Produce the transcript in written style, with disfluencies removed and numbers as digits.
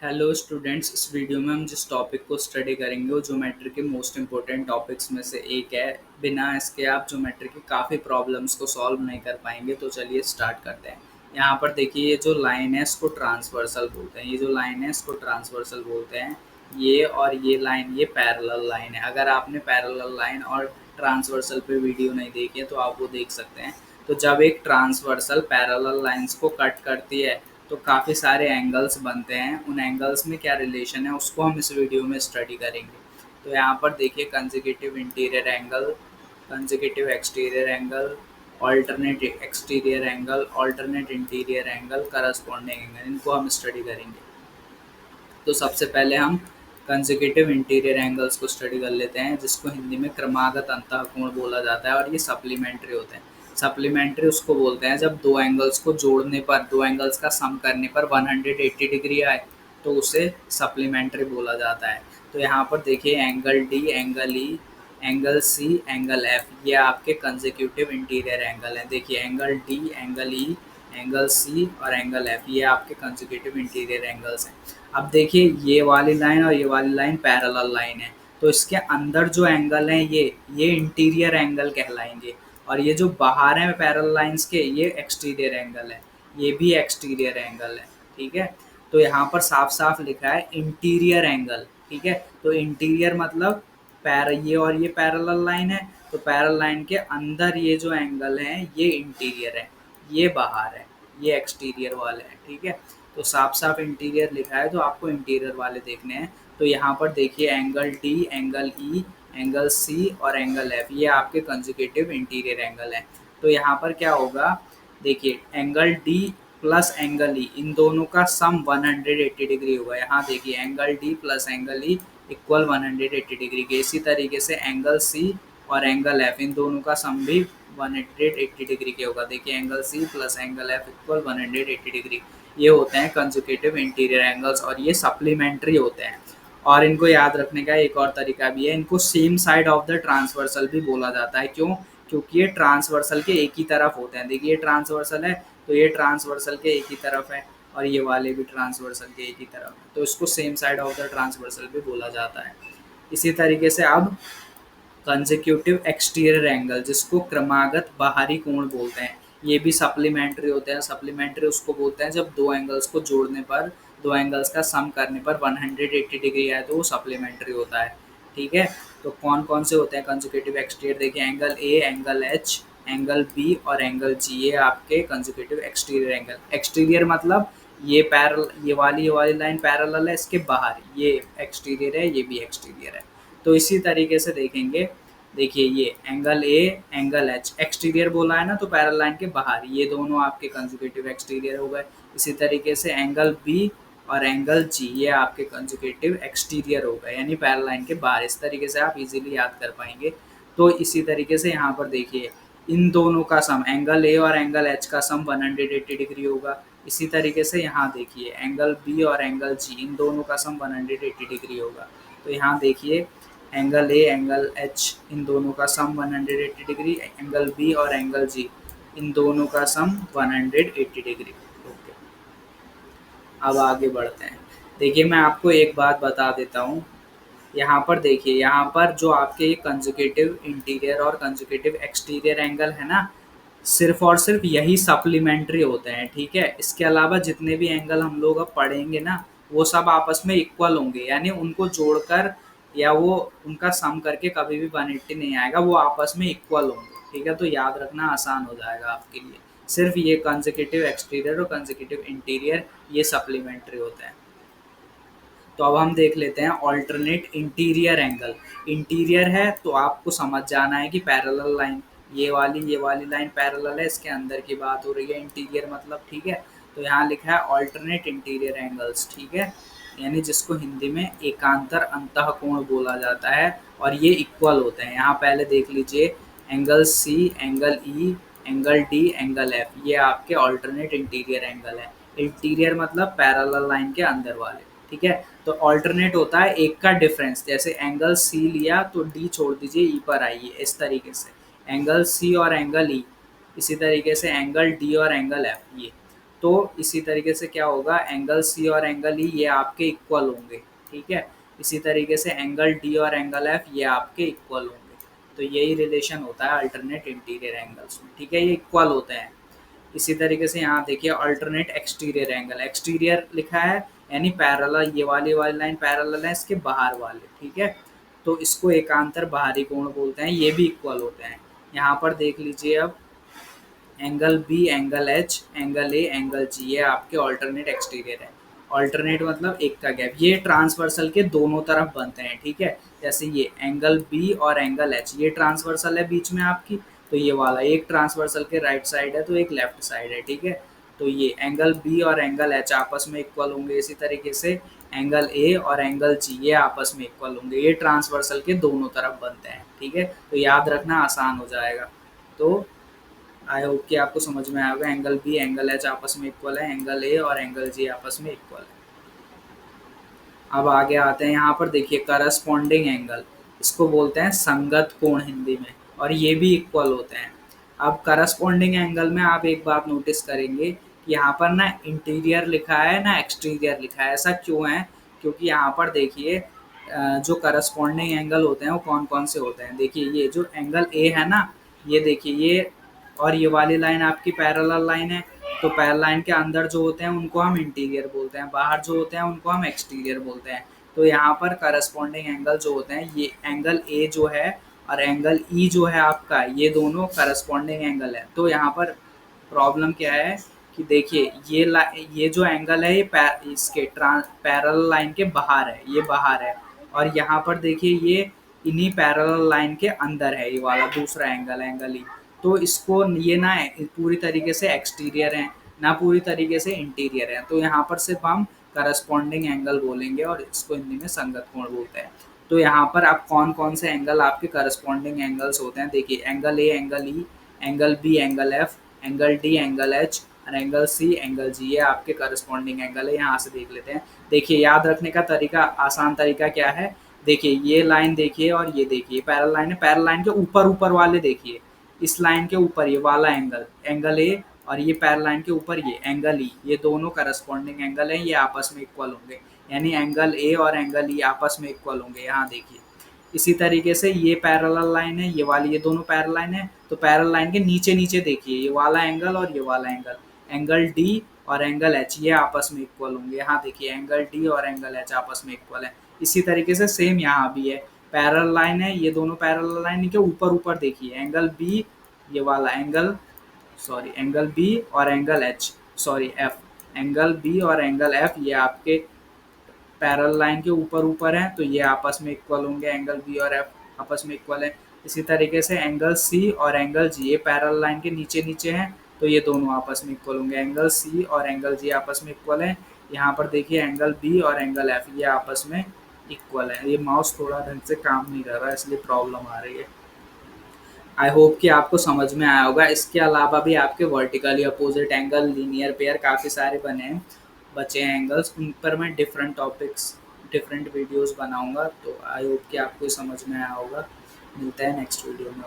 Hello students, इस video में हम जिस टॉपिक को स्टडी करेंगे वो ज्योमेट्री के मोस्ट इम्पोर्टेंट टॉपिक्स में से एक है। बिना इसके आप ज्योमेट्री की काफ़ी प्रॉब्लम्स को सॉल्व नहीं कर पाएंगे। तो चलिए स्टार्ट करते हैं। यहाँ पर देखिए, ये जो लाइन है इसको ट्रांसवर्सल बोलते हैं। ये जो लाइन है इसको ट्रांसवर्सल बोलते हैं। ये और ये लाइन, ये पैरेलल लाइन है। अगर आपने पैरेलल लाइन और ट्रांसवर्सल पे वीडियो नहीं देखी है तो आप वो देख सकते हैं। तो जब एक ट्रांसवर्सल पैरेलल लाइंस को कट करती है तो काफ़ी सारे एंगल्स बनते हैं। उन एंगल्स में क्या रिलेशन है उसको हम इस वीडियो में स्टडी करेंगे। तो यहाँ पर देखिए, consecutive interior angle, consecutive exterior angle, alternate exterior angle, alternate interior angle, corresponding angle, इनको हम स्टडी करेंगे। तो सबसे पहले हम कंसेक्यूटिव इंटीरियर एंगल्स को स्टडी कर लेते हैं, जिसको हिंदी में क्रमागत अंतःकोण बोला जाता है और ये सप्लीमेंट्री होते हैं। सप्लीमेंट्री उसको बोलते हैं जब दो एंगल्स को जोड़ने पर, दो एंगल्स का सम करने पर 180 डिग्री आए तो उसे सप्लीमेंट्री बोला जाता है। तो यहाँ पर देखिए, angle D, angle E, angle C, angle F, ये आपके कंसेक्यूटिव इंटीरियर एंगल हैं। देखिए, angle D, angle E, angle C और एंगल एफ, ये आपके कंसेक्यूटिव इंटीरियर एंगल्स हैं। अब देखिए, ये वाली लाइन और ये वाली लाइन पैरेलल लाइन है, तो इसके अंदर जो एंगल हैं ये इंटीरियर एंगल कहलाएंगे। और ये जो बाहर हैं पैरेलल लाइंस के, ये एक्सटीरियर एंगल है। ये भी एक्सटीरियर एंगल है। ठीक है। तो यहाँ पर साफ साफ लिखा है इंटीरियर एंगल। ठीक है। तो इंटीरियर मतलब ये और ये पैरेलल लाइन है, तो पैरेलल लाइन के अंदर ये जो एंगल हैं ये इंटीरियर है, ये बाहर है, ये एक्सटीरियर वाले हैं। ठीक है। तो साफ साफ इंटीरियर लिखा है तो आपको इंटीरियर वाले देखने हैं। तो यहाँ पर देखिए, angle D, angle E, angle C और एंगल एफ, ये आपके कंसेक्यूटिव इंटीरियर एंगल हैं। तो यहाँ पर क्या होगा, देखिए, angle D plus angle E, इन दोनों का सम 180 डिग्री होगा। यहाँ देखिए, angle D plus angle E equal 180 degree के। इसी तरीके से एंगल सी और एंगल एफ, इन दोनों का सम भी 180 डिग्री के होगा। देखिए, angle C plus angle F equal 180 degree. ये होते हैं कंसेक्यूटिव इंटीरियर एंगल्स और ये सप्लीमेंट्री होते हैं। और इनको याद रखने का एक और तरीका भी है, इनको same side of the transversal भी बोला जाता है। क्यों? क्योंकि ये ट्रांसवर्सल के एक ही तरफ होते हैं। देखिए, ये ट्रांसवर्सल है तो ये ट्रांसवर्सल के एक ही तरफ है, और ये वाले भी ट्रांसवर्सल के एक ही तरफ है, तो इसको same side of the transversal भी बोला जाता है। इसी तरीके से अब कंसेक्यूटिव एक्सटीरियर एंगल, जिसको क्रमागत बाहरी कोण बोलते हैं, ये भी सप्लीमेंट्री होते हैं। सप्लीमेंट्री उसको बोलते हैं जब दो एंगल्स को जोड़ने पर, दो एंगल्स का सम करने पर 180 डिग्री आए तो वो सप्लीमेंट्री होता है। ठीक है। तो कौन कौन से होते हैं कंसेक्यूटिव एक्सटीरियर? देखिए, angle A, angle H, angle B और एंगल जी, ये आपके कंसेक्यूटिव एक्सटीरियर एंगल। एक्सटीरियर मतलब ये वाली लाइन पैरेलल है, इसके बाहर ये एक्सटीरियर है, ये भी एक्सटीरियर है। तो इसी तरीके से देखेंगे, देखिए, ये angle A, angle H, exterior बोला है ना, तो पैरेलल लाइन के बाहर ये दोनों आपके कंसेक्यूटिव एक्सटीरियर हो गए। इसी तरीके से एंगल बी और एंगल जी, ये आपके कंसेक्यूटिव एक्सटीरियर हो गए, यानी पैरेलल लाइन के बाहर। इस तरीके से आप इजीली याद कर पाएंगे। तो इसी तरीके से यहाँ पर देखिए, इन दोनों का सम, एंगल ए और एंगल एच का सम 180 डिग्री होगा। इसी तरीके से यहाँ देखिए, एंगल बी और एंगल जी, इन दोनों का सम 180 डिग्री होगा। तो यहाँ देखिए, एंगल ए, एंगल एच, इन दोनों का सम 180 डिग्री, एंगल बी और एंगल जी, इन दोनों का सम 180 डिग्री। ओके, अब आगे बढ़ते हैं। देखिए, मैं आपको एक बात बता देता हूँ। यहाँ पर देखिए, यहाँ पर जो आपके कंसेक्यूटिव इंटीरियर और कंसेक्यूटिव एक्सटीरियर एंगल है ना, सिर्फ और सिर्फ यही सप्लीमेंट्री होते हैं। ठीक है। इसके अलावा जितने भी एंगल हम लोग अब पढ़ेंगे ना, वो सब आपस में इक्वल होंगे, यानी उनको जोड़कर या वो उनका सम करके कभी भी 180 नहीं आएगा, वो आपस में इक्वल होंगे। ठीक है। तो याद रखना आसान हो जाएगा आपके लिए। सिर्फ ये कंसेक्यूटिव एक्सटीरियर और कंसेक्यूटिव इंटीरियर, ये सप्लीमेंट्री होते हैं। तो अब हम देख लेते हैं ऑल्टरनेट इंटीरियर एंगल। इंटीरियर है तो आपको समझ जाना है कि पैरेलल लाइन, ये वाली लाइन पैरेलल है, इसके अंदर की बात हो रही है इंटीरियर मतलब। ठीक है। तो यहाँ लिखा है ऑल्टरनेट इंटीरियर एंगल्स। ठीक है। यानी जिसको हिंदी में एकांतर अंतःकोण बोला जाता है, और ये इक्वल होते हैं। यहाँ पहले देख लीजिए, angle C, angle E, angle D, angle F, ये आपके ऑल्टरनेट इंटीरियर एंगल है। इंटीरियर मतलब पैरेलल लाइन के अंदर वाले। ठीक है। तो ऑल्टरनेट होता है एक का डिफरेंस। जैसे एंगल सी लिया तो डी छोड़ दीजिए, ई पर आइए, इस तरीके से एंगल सी और एंगल ई। इसी तरीके से एंगल डी और एंगल एफ, ये। तो इसी तरीके से क्या होगा, एंगल सी और एंगल ई ये आपके इक्वल होंगे, ठीक है। इसी तरीके से एंगल डी और एंगल एफ ये आपके इक्वल होंगे। तो यही रिलेशन होता है अल्टरनेट इंटीरियर एंगल्स में, ठीक है, ये इक्वल होते हैं। इसी तरीके से यहाँ देखिए अल्टरनेट एक्सटीरियर एंगल, एक्सटीरियर लिखा है यानी पैरेलल, ये वाली लाइन पैरेलल है इसके बाहर वाले, ठीक है। तो इसको एकांतर बाहरी कोण बोलते हैं, ये भी इक्वल होते हैं। यहाँ पर देख लीजिए अब, angle B, angle H, angle A, angle G, ये आपके ऑल्टरनेट एक्सटीरियर है। ऑल्टरनेट मतलब एक का गैप, ये ट्रांसवर्सल के दोनों तरफ बनते हैं, ठीक है। जैसे ये एंगल बी और एंगल एच, ये ट्रांसवर्सल है बीच में आपकी, तो ये वाला एक ट्रांसवर्सल के राइट साइड है तो एक लेफ्ट साइड है, ठीक है। तो ये एंगल बी और एंगल एच आपस में इक्वल होंगे। इसी तरीके से एंगल ए और एंगल जी ये आपस में इक्वल होंगे, ये ट्रांसवर्सल के दोनों तरफ बनते हैं, ठीक है। तो याद रखना आसान हो जाएगा। तो आई होप कि आपको समझ में आया होगा, एंगल बी एंगल एच आपस में इक्वल है, एंगल ए और एंगल जी आपस में इक्वल है। अब आगे आते हैं, यहाँ पर देखिए करस्पॉन्डिंग एंगल, इसको बोलते हैं संगत कोण हिंदी में, और ये भी इक्वल होते हैं। अब करस्पॉन्डिंग एंगल में आप एक बात नोटिस करेंगे कि यहाँ पर ना इंटीरियर लिखा है ना एक्सटीरियर लिखा है, ऐसा क्यों है? क्योंकि यहाँ पर देखिए जो करस्पॉन्डिंग एंगल होते हैं वो कौन कौन से होते हैं। देखिए ये जो एंगल ए है ना, ये देखिए ये, और ये वाली लाइन आपकी पैरेलल लाइन है, तो पैरेलल लाइन के अंदर जो होते हैं उनको हम इंटीरियर बोलते हैं, बाहर जो होते हैं उनको हम एक्सटीरियर बोलते हैं। तो यहाँ पर करस्पॉन्डिंग एंगल जो होते हैं, ये एंगल ए जो है और एंगल ई जो है आपका, ये दोनों करस्पॉन्डिंग एंगल है। तो यहाँ पर प्रॉब्लम क्या है कि देखिए ये जो एंगल है ये इसके पैरेलल लाइन के बाहर है, ये बाहर है, और यहाँ पर देखिए ये इन्हीं पैरेलल लाइन के अंदर है, ये वाला दूसरा एंगल, एंगल ई। तो इसको ये ना पूरी तरीके से एक्सटीरियर है ना पूरी तरीके से इंटीरियर है, तो यहाँ पर सिर्फ हम करस्पॉन्डिंग एंगल बोलेंगे और इसको हिंदी में संगत कोण बोलते हैं। तो यहाँ पर आप कौन कौन से एंगल आपके करस्पॉन्डिंग एंगल्स होते हैं, देखिए angle A angle E, angle B angle F, angle D angle H और एंगल सी एंगल जी, ये आपके करस्पॉन्डिंग एंगल है। यहाँ से देख लेते हैं। देखिए याद रखने का तरीका, आसान तरीका क्या है, देखिए ये लाइन देखिए और ये देखिए पैरेलल लाइन है, पैरेलल लाइन के ऊपर ऊपर वाले देखिए, इस लाइन के ऊपर ये वाला एंगल, एंगल ए, और ये पैरेलल लाइन के ऊपर ये एंगल ई, ये दोनों करस्पॉन्डिंग एंगल हैं, ये आपस में इक्वल होंगे, यानी एंगल ए और एंगल ई आपस में इक्वल होंगे। यहाँ देखिए इसी तरीके से ये पैरेलल लाइन है, ये वाली, ये दोनों पैरेलल लाइन है, तो पैरेलल लाइन के नीचे नीचे देखिए ये वाला एंगल और ये वाला एंगल, एंगल डी और एंगल एच ये आपस में इक्वल होंगे। यहाँ देखिए एंगल डी और एंगल एच आपस में इक्वल है। इसी तरीके से सेम यहाँ भी है, पैरेलल लाइन है, ये दोनों पैरेलल लाइन के ऊपर ऊपर देखिए एंगल बी, ये वाला एंगल, सॉरी एंगल बी और angle H, sorry F, angle B और एंगल एफ ये आपके पैरेलल लाइन के ऊपर ऊपर हैं, तो ये आपस में इक्वल होंगे, एंगल बी और एफ आपस में इक्वल है। इसी तरीके से एंगल सी और एंगल जी ये पैरेलल लाइन के नीचे नीचे हैं, तो ये दोनों आपस में इक्वल होंगे, एंगल सी और एंगल जी आपस में इक्वल है। यहाँ पर देखिए एंगल बी और एंगल एफ ये आपस में इक्वल है। ये माउस थोड़ा ढंग से काम नहीं कर रहा है इसलिए प्रॉब्लम आ रही है। आई होप कि आपको समझ में आया होगा। इसके अलावा भी आपके vertically opposite angle, linear pair काफ़ी सारे बने हैं, बचे हैं एंगल्स, उन पर मैं डिफरेंट टॉपिक्स, डिफरेंट वीडियोस बनाऊंगा। तो आई होप कि आपको समझ में आया होगा। मिलते हैं नेक्स्ट वीडियो में।